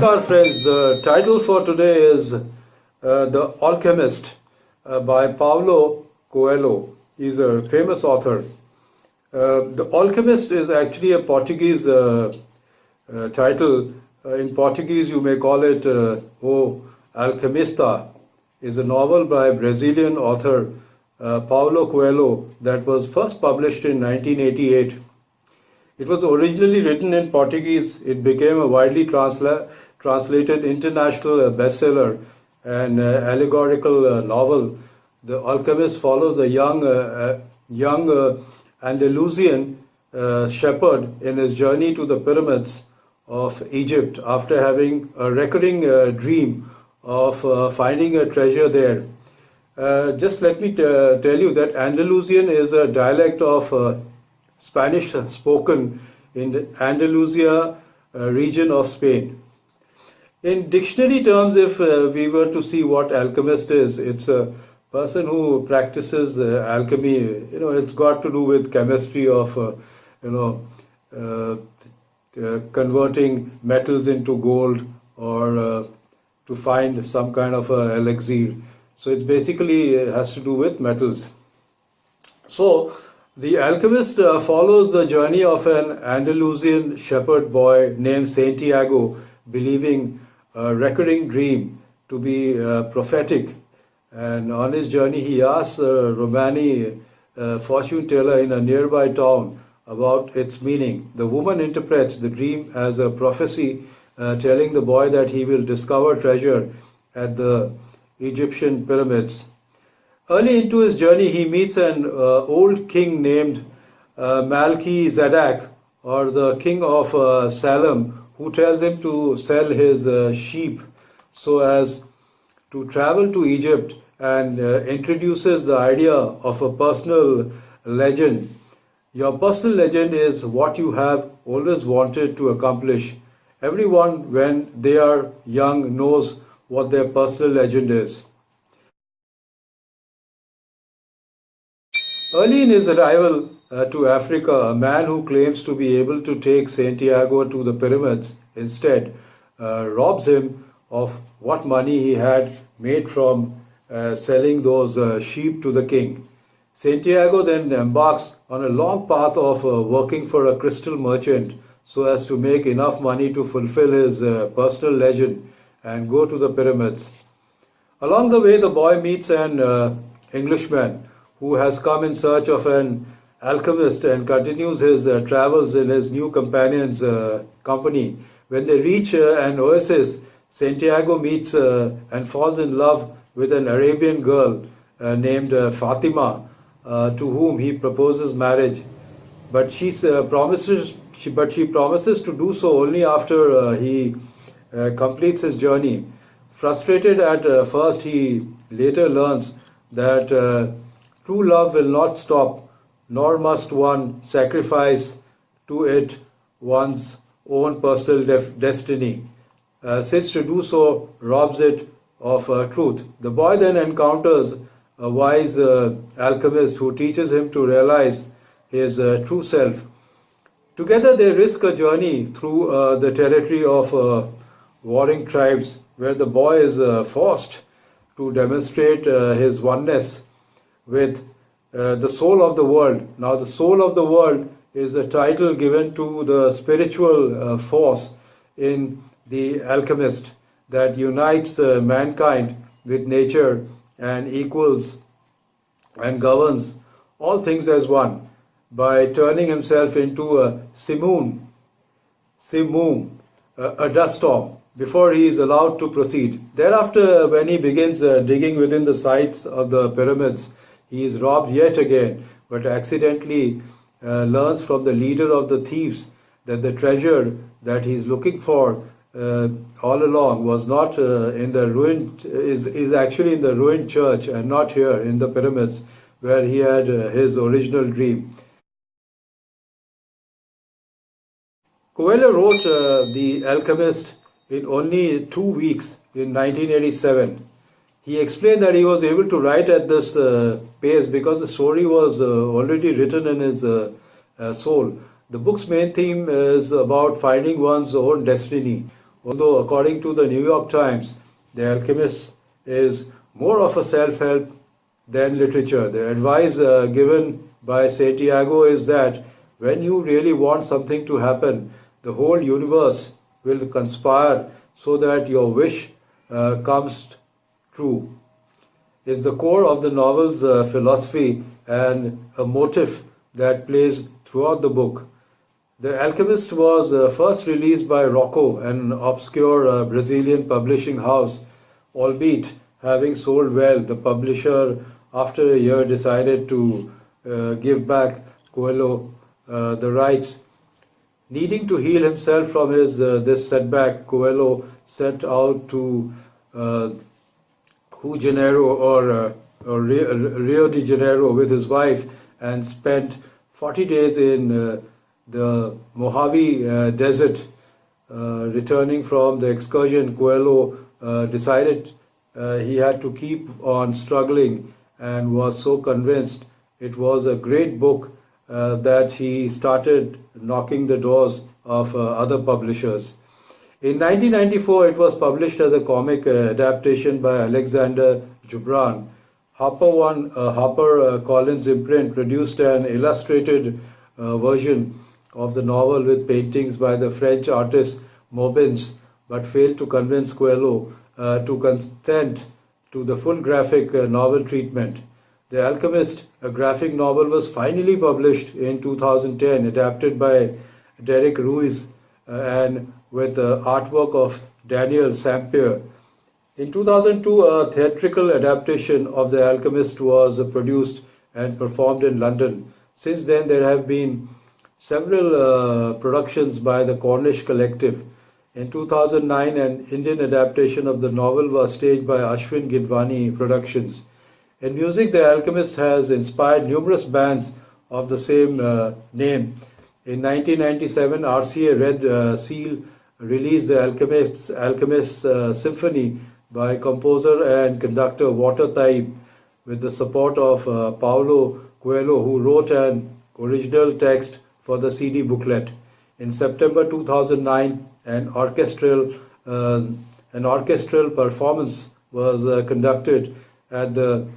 Namaskar friends, the title for today is The Alchemist by Paulo Coelho. He's a famous author. The Alchemist is actually a Portuguese title. In Portuguese you may call it O Alchemista. Is a novel by Brazilian author Paulo Coelho that was first published in 1988. It was originally written in Portuguese. It became a widely translated international bestseller and allegorical novel. The Alchemist follows a young Andalusian shepherd in his journey to the pyramids of Egypt after having a recurring dream of finding a treasure there. Just let me tell you that Andalusian is a dialect of Spanish spoken in the Andalusia region of Spain. In dictionary terms, if we were to see what alchemist is, it's a person who practices alchemy. It's got to do with chemistry of, converting metals into gold or to find some kind of elixir. So it basically has to do with metals. So the Alchemist follows the journey of an Andalusian shepherd boy named Santiago, believing a recurring dream to be prophetic. And on his journey, he asks a Romani fortune teller in a nearby town about its meaning. The woman interprets the dream as a prophecy, telling the boy that he will discover treasure at the Egyptian pyramids. Early into his journey, he meets an old king named Melchizedek, or the king of Salem, who tells him to sell his sheep so as to travel to Egypt, and introduces the idea of a personal legend. Your personal legend is what you have always wanted to accomplish. Everyone, when they are young, knows what their personal legend is. Early in his arrival to Africa, a man who claims to be able to take Santiago to the pyramids instead robs him of what money he had made from selling those sheep to the king. Santiago then embarks on a long path of working for a crystal merchant so as to make enough money to fulfill his personal legend and go to the pyramids. Along the way, the boy meets an Englishman who has come in search of an alchemist and continues his travels in his new companion's company. When they reach an oasis, Santiago meets and falls in love with an Arabian girl named Fatima, to whom he proposes marriage. But she promises to do so only after he completes his journey. Frustrated at first, he later learns that true love will not stop, nor must one sacrifice to it one's own personal destiny, since to do so robs it of truth. The boy then encounters a wise alchemist who teaches him to realize his true self. Together they risk a journey through the territory of warring tribes, where the boy is forced to demonstrate his oneness with the soul of the world. Now, the soul of the world is a title given to the spiritual force in the Alchemist that unites mankind with nature and equals and governs all things as one by turning himself into a simoon, a dust storm, before he is allowed to proceed. Thereafter, when he begins digging within the sides of the pyramids, he is robbed yet again, but accidentally learns from the leader of the thieves that the treasure that he is looking for all along was not in the ruined, is actually in the ruined church and not here in the pyramids where he had his original dream. Coelho wrote The Alchemist in only 2 weeks in 1987. He explained that he was able to write at this pace because the story was already written in his soul. The book's main theme is about finding one's own destiny, Although, according to the New York Times, The Alchemist is more of a self-help than literature. The advice given by Santiago is that when you really want something to happen, the whole universe will conspire so that your wish comes true. Is the core of the novel's philosophy and a motif that plays throughout the book. The Alchemist was first released by Rocco, an obscure Brazilian publishing house. Albeit having sold well, the publisher, after a year, decided to give back Coelho the rights. Needing to heal himself from his this setback, Coelho set out to Rio Rio de Janeiro with his wife and spent 40 days in the Mojave Desert. Returning from the excursion, Coelho decided he had to keep on struggling and was so convinced it was a great book that he started knocking the doors of other publishers. In 1994, it was published as a comic adaptation by Alexander Gibran. Harper Collins imprint produced an illustrated version of the novel with paintings by the French artist Maubins, but failed to convince Coelho to consent to the full graphic novel treatment. The Alchemist, a graphic novel, was finally published in 2010, adapted by Derek Ruiz and with artwork of Daniel Sampier. In 2002, a theatrical adaptation of The Alchemist was produced and performed in London. Since then, there have been several productions by the Cornish Collective. In 2009, an Indian adaptation of the novel was staged by Ashwin Gidwani Productions. In music, The Alchemist has inspired numerous bands of the same name. In 1997, RCA Red Seal released The Alchemist Symphony by composer and conductor Walter Taib with the support of Paulo Coelho, who wrote an original text for the CD booklet. In September 2009, an orchestral performance was conducted at the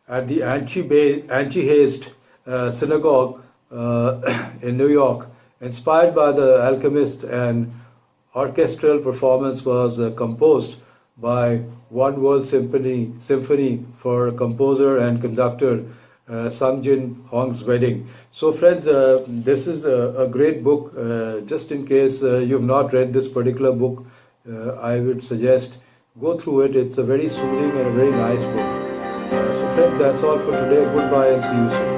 Anti-Haste Synagogue in New York. Inspired by The Alchemist, an orchestral performance was composed by One World Symphony for composer and conductor Sung Jin Hong's wedding. So friends, this is a great book. Just in case you've not read this particular book, I would suggest go through it. It's a very soothing and a very nice book. So friends, that's all for today. Goodbye and see you soon.